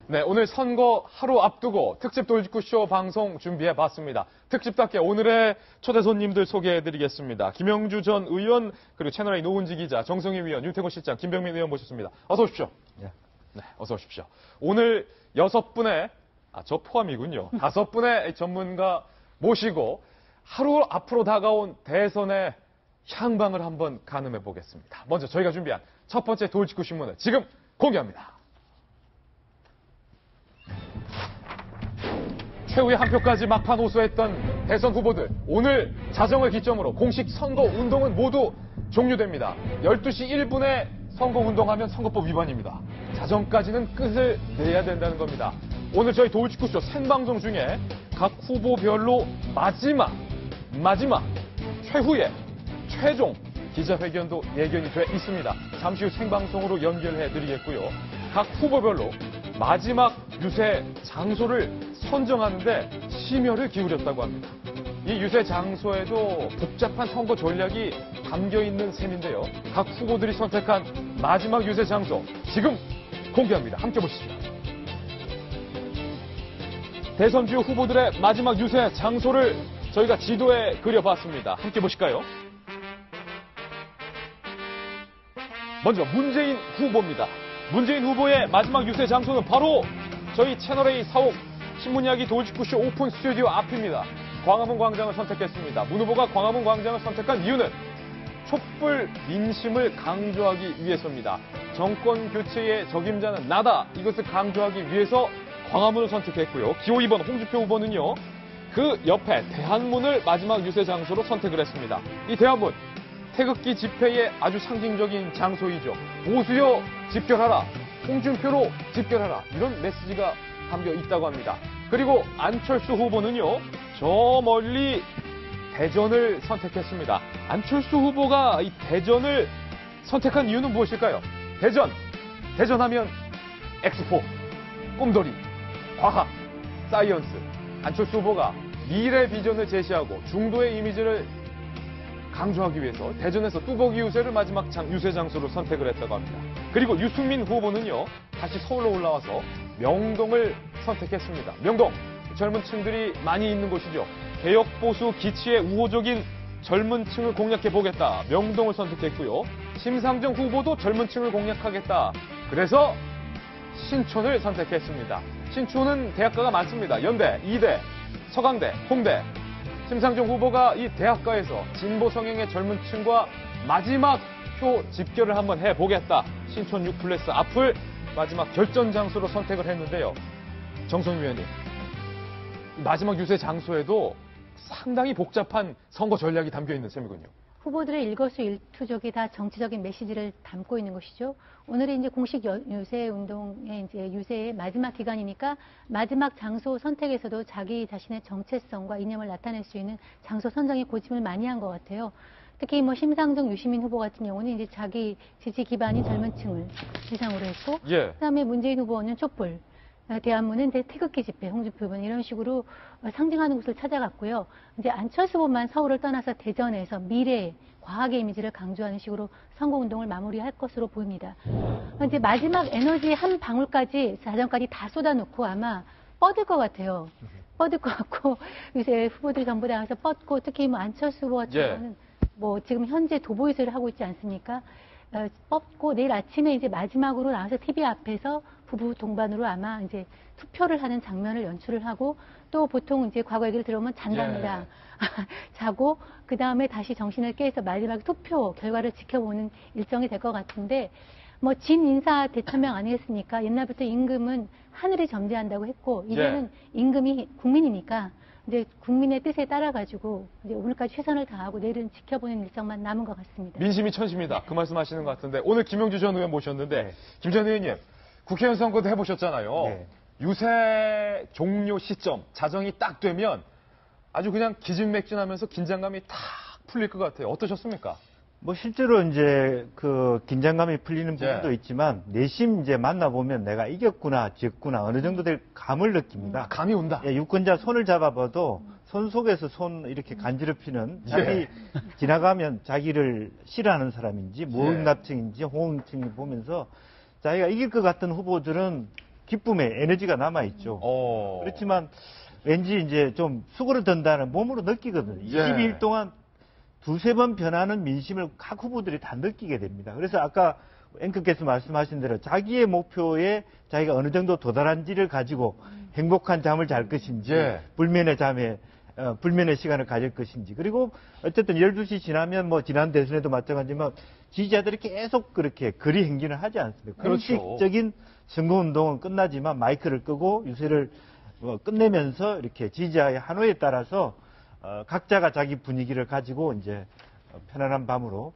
네, 오늘 선거 하루 앞두고 특집 돌직구쇼 방송 준비해봤습니다. 특집답게 오늘의 초대 손님들 소개해드리겠습니다. 김영주 전 의원, 그리고 채널A 노은지 기자, 정성희 위원, 윤태곤 실장, 김병민 의원 모셨습니다. 어서 오십시오. 네, 어서 오십시오. 오늘 6분의, 저 포함이군요. 5분의 전문가 모시고 하루 앞으로 다가온 대선의 향방을 한번 가늠해 보겠습니다. 먼저 저희가 준비한 첫 번째 돌직구 신문을 지금 공개합니다. 최후의 한 표까지 막판 호소했던 대선 후보들, 오늘 자정을 기점으로 공식 선거 운동은 모두 종료됩니다. 12시 1분에 선거 운동하면 선거법 위반입니다. 자정까지는 끝을 내야 된다는 겁니다. 오늘 저희 돌직구쇼 생방송 중에 각 후보별로 마지막 최후의 최종 기자회견도 예견이 돼 있습니다. 잠시 후 생방송으로 연결해 드리겠고요. 각 후보별로 마지막 유세 장소를 선정하는데 심혈을 기울였다고 합니다. 이 유세 장소에도 복잡한 선거 전략이 담겨 있는 셈인데요. 각 후보들이 선택한 마지막 유세 장소 지금 공개합니다. 함께 보시죠. 대선 주요 후보들의 마지막 유세 장소를 저희가 지도에 그려봤습니다. 함께 보실까요? 먼저 문재인 후보입니다. 문재인 후보의 마지막 유세 장소는 바로 저희 채널A 사옥 신문이야기 돌직구쇼 오픈 스튜디오 앞입니다. 광화문 광장을 선택했습니다. 문 후보가 광화문 광장을 선택한 이유는 촛불 민심을 강조하기 위해서입니다. 정권 교체의 적임자는 나다. 이것을 강조하기 위해서 광화문을 선택했고요. 기호 2번 홍준표 후보는요. 그 옆에 대한문을 마지막 유세 장소로 선택을 했습니다. 이 대한문, 태극기 집회의 아주 상징적인 장소이죠. 보수여 집결하라, 홍준표로 집결하라, 이런 메시지가 담겨 있다고 합니다. 그리고 안철수 후보는요, 저 멀리 대전을 선택했습니다. 안철수 후보가 이 대전을 선택한 이유는 무엇일까요? 대전하면 엑스포, 꿈돌이, 과학, 사이언스. 안철수 후보가 미래 비전을 제시하고 중도의 이미지를 강조하기 위해서 대전에서 뚜벅이 유세를 마지막 유세 장소로 선택을 했다고 합니다. 그리고 유승민 후보는요, 다시 서울로 올라와서 명동을 선택했습니다. 명동, 젊은 층들이 많이 있는 곳이죠. 개혁 보수 기치의 우호적인 젊은 층을 공략해 보겠다. 명동을 선택했고요. 심상정 후보도 젊은 층을 공략하겠다. 그래서 신촌을 선택했습니다. 신촌은 대학가가 많습니다. 연대, 이대, 서강대, 홍대. 심상정 후보가 이 대학가에서 진보 성향의 젊은 층과 마지막 표 집결을 한번 해보겠다. 신촌 6플러스 앞을 마지막 결전 장소로 선택을 했는데요. 정성희 위원님, 마지막 유세 장소에도 상당히 복잡한 선거 전략이 담겨 있는 셈이군요. 후보들의 일거수일투족이 다 정치적인 메시지를 담고 있는 것이죠. 오늘이 이제 공식 유세 운동의 이제 유세의 마지막 기간이니까 마지막 장소 선택에서도 자기 자신의 정체성과 이념을 나타낼 수 있는 장소 선정에 고심을 많이 한 것 같아요. 특히 뭐 심상정, 유시민 후보 같은 경우는 이제 자기 지지 기반이 젊은 층을 지상으로 했고, 그다음에 문재인 후보는 촛불, 대한문은 태극기 집회, 홍준표 후보는 이런 식으로 상징하는 곳을 찾아갔고요. 이제 안철수 후보만 서울을 떠나서 대전에서 미래, 과학의 이미지를 강조하는 식으로 선거운동을 마무리할 것으로 보입니다. 이제 마지막 에너지 한 방울까지, 자정까지 다 쏟아놓고 아마 뻗을 것 같아요. 뻗을 것 같고, 요새 후보들이 전부 다 가서 뻗고, 특히 뭐 안철수 후보 같은 경우는 뭐 지금 현재 도보유세를 하고 있지 않습니까? 뻗고 내일 아침에 이제 마지막으로 나와서 TV 앞에서 부부 동반으로 아마 이제 투표를 하는 장면을 연출을 하고, 또 보통 이제 과거 얘기를 들어보면 잔답니다. 자고 그 다음에 다시 정신을 깨서 마지막 투표 결과를 지켜보는 일정이 될 것 같은데, 뭐 진 인사 대천명 아니겠습니까? 옛날부터 임금은 하늘이 점지한다고 했고, 이제는 임금이 국민이니까 이제 국민의 뜻에 따라 가지고 이제 오늘까지 최선을 다하고 내일은 지켜보는 일정만 남은 것 같습니다. 민심이 천시입니다. 그 말씀하시는 것 같은데, 오늘 김영주 전 의원 모셨는데, 김 전 의원님, 국회의원 선거도 해보셨잖아요. 유세 종료 시점, 자정이 딱 되면 아주 그냥 기진맥진하면서 긴장감이 탁 풀릴 것 같아요. 어떠셨습니까? 뭐 실제로 이제 그 긴장감이 풀리는 부분도 있지만 내심 이제 만나보면 내가 이겼구나, 졌구나 어느 정도 될 감을 느낍니다. 감이 온다. 유권자 손을 잡아봐도 손 속에서 손 이렇게 간지럽히는, 자기 지나가면 자기를 싫어하는 사람인지 무응납층인지 호응층이 보면서 자기가 이길 것 같은 후보들은 기쁨의 에너지가 남아있죠. 어. 그렇지만 왠지 이제 좀 수그러든다는 몸으로 느끼거든요. 예. 22일 동안 두세 번 변하는 민심을 각 후보들이 다 느끼게 됩니다. 그래서 아까 앵커께서 말씀하신 대로 자기의 목표에 자기가 어느 정도 도달한지를 가지고 행복한 잠을 잘 것인지, 예. 불면의 시간을 가질 것인지, 그리고 어쨌든 12시 지나면 뭐 지난 대선에도 마찬가지지만 지지자들이 계속 그렇게 거리 행진을 하지 않습니다. 그렇죠. 공식적인 선거운동은 끝나지만 마이크를 끄고 유세를 끝내면서 이렇게 지지자의 환호에 따라서 각자가 자기 분위기를 가지고 이제 편안한 밤으로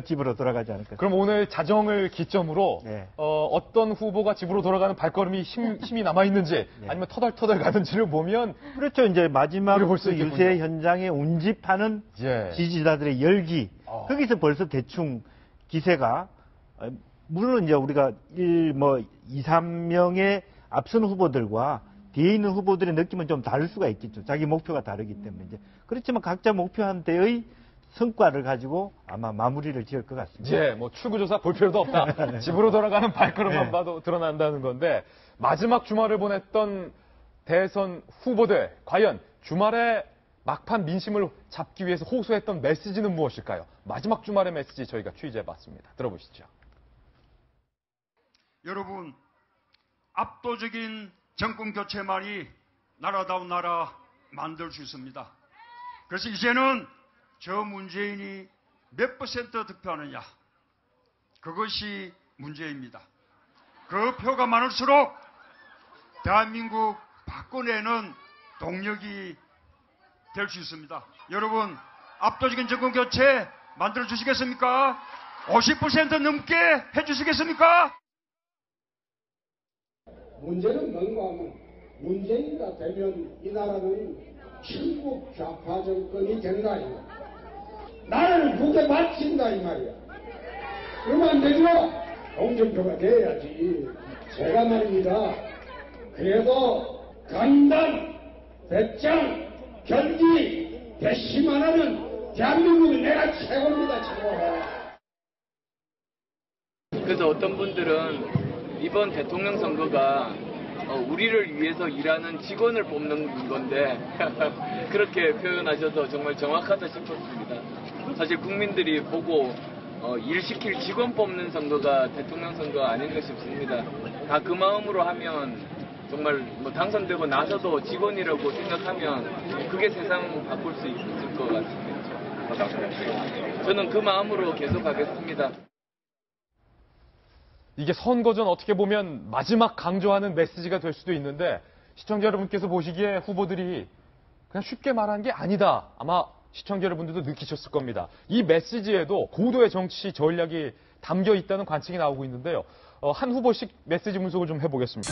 집으로 돌아가지 않을까. 그럼 오늘 자정을 기점으로 네. 어떤 후보가 집으로 돌아가는 발걸음이 힘이 남아있는지 네. 아니면 터덜터덜 가는지를 보면 그렇죠. 이제 마지막 우리 볼수 그 있겠군요. 유세 현장에 운집하는 예. 지지자들의 열기, 거기서 벌써 대충 기세가, 물론 이제 우리가 2, 3명의 앞선 후보들과 뒤에 있는 후보들의 느낌은 좀 다를 수가 있겠죠. 자기 목표가 다르기 때문에. 이제. 그렇지만 각자 목표한테의 성과를 가지고 아마 마무리를 지을 것 같습니다. 예, 뭐 출구조사 볼 필요도 없다. 집으로 돌아가는 발걸음만 네. 봐도 드러난다는 건데 마지막 주말을 보냈던 대선 후보들 과연 주말에 막판 민심을 잡기 위해서 호소했던 메시지는 무엇일까요? 마지막 주말의 메시지 저희가 취재해봤습니다. 들어보시죠. 여러분, 압도적인 정권 교체만이 나라다운 나라 만들 수 있습니다. 그래서 이제는 저 문재인이 몇 % 득표하느냐, 그것이 문제입니다. 그 표가 많을수록 대한민국 바꿔내는 동력이 될 수 있습니다. 여러분, 압도적인 정권 교체 만들어 주시겠습니까? 50% 넘게 해주시겠습니까? 문제는 뭔가 하면 문재인이가 되면 이 나라는 친국 좌파 정권이 된다 이 말이야. 나를 국에 바친다 이 말이야. 그러면 안 되죠. 공정표가 돼야지. 제가 말입니다. 그래도 간단, 배짱, 견디, 배심 하나는 대한민국은 내가 최고입니다. 최고. 그래서 어떤 분들은 이번 대통령 선거가 우리를 위해서 일하는 직원을 뽑는 건데 그렇게 표현하셔서 정말 정확하다 싶었습니다. 사실 국민들이 보고 일 시킬 직원 뽑는 선거가 대통령 선거 아닌가 싶습니다. 다 그 마음으로 하면 정말 뭐 당선되고 나서도 직원이라고 생각하면 그게 세상 바꿀 수 있을 것 같습니다. 저는 그 마음으로 계속 하겠습니다. 이게 선거 전 어떻게 보면 마지막 강조하는 메시지가 될 수도 있는데 시청자 여러분께서 보시기에 후보들이 그냥 쉽게 말한 게 아니다. 아마 시청자 여러분들도 느끼셨을 겁니다. 이 메시지에도 고도의 정치 전략이 담겨 있다는 관측이 나오고 있는데요. 한 후보씩 메시지 분석을 좀 해보겠습니다.